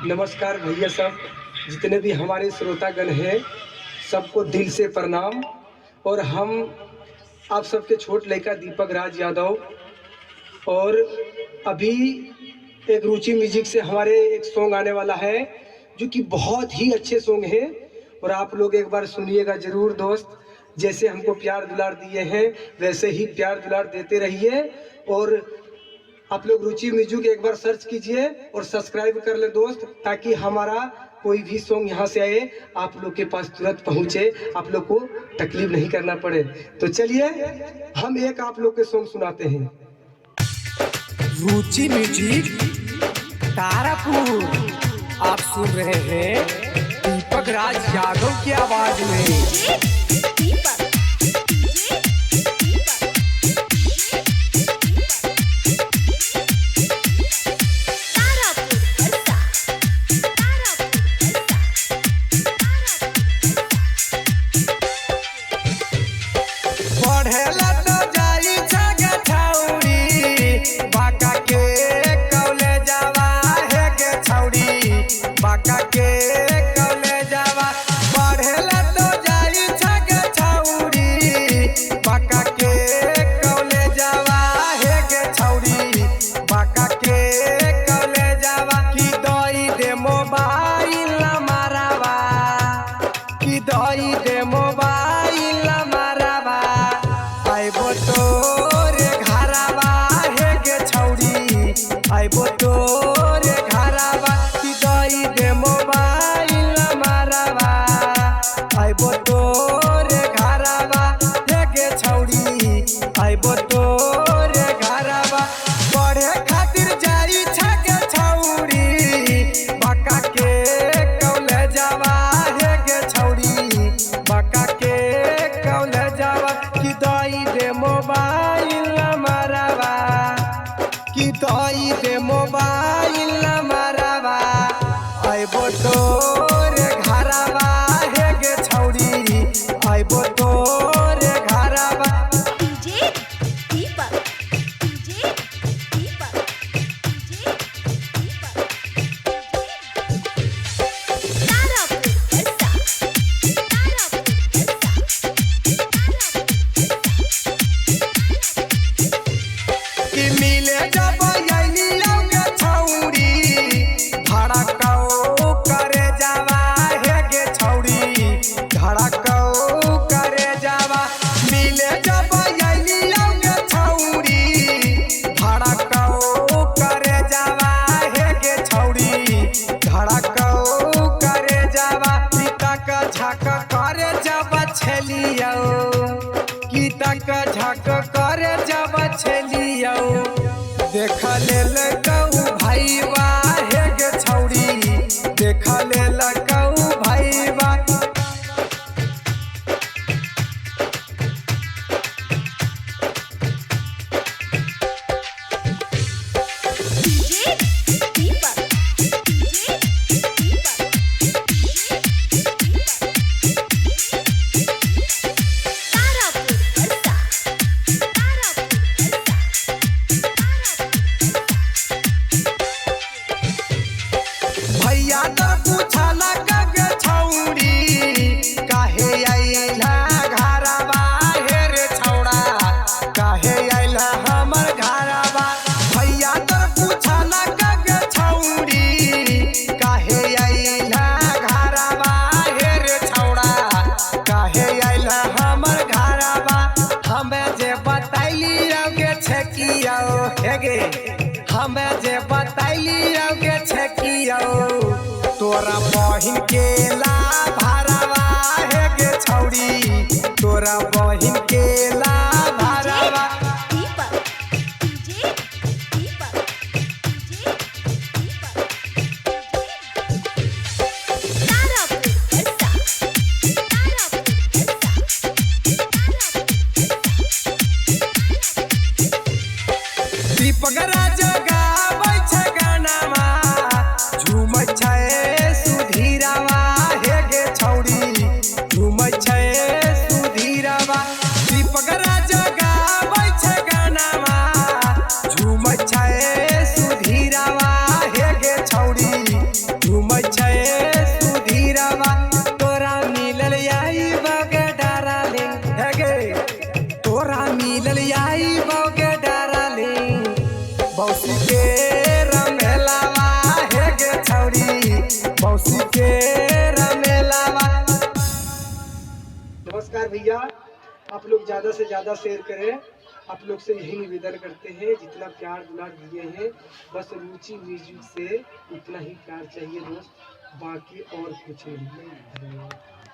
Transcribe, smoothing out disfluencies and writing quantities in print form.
नमस्कार भैया सब, जितने भी हमारे श्रोतागण हैं सबको दिल से प्रणाम। और हम आप सबके छोट लड़का दीपक राज यादव, और अभी एक रुचि म्यूजिक से हमारे एक सॉन्ग आने वाला है जो कि बहुत ही अच्छे सॉन्ग है, और आप लोग एक बार सुनिएगा ज़रूर दोस्त। जैसे हमको प्यार दुलार दिए हैं वैसे ही प्यार दुलार देते रहिए। और आप लोग रुचि म्यूजिक एक बार सर्च कीजिए और सब्सक्राइब कर ले दोस्त, ताकि हमारा कोई भी सॉन्ग यहाँ से आए आप लोग के पास तुरंत पहुँचे, आप लोग को तकलीफ नहीं करना पड़े। तो चलिए हम एक आप लोग के सॉन्ग सुनाते हैं। रुचि म्यूजिक तारापुर, आप सुन रहे हैं दीपक राज यादव की आवाज में। झक करे जब छलियो देख लेल कहू भाई हे गे छौड़ी, देख लेल कहू भाई बा। हमें जे बताइली गे छकियो तोरा बहिन के ला भरवा हे गे छौड़ी, तोरा बहिन के ला भरवा। दीपक राज गाबै छै गानामा, झूमै छै सुधीरावा हे गे प्यार भैया आप लोग ज़्यादा से ज़्यादा शेयर करें। आप लोग से यही निवेदन करते हैं, जितना प्यार दुलार दिए हैं बस रुचि म्यूजिक से उतना ही प्यार चाहिए दोस्त, बाकी और कुछ नहीं। धन्यवाद।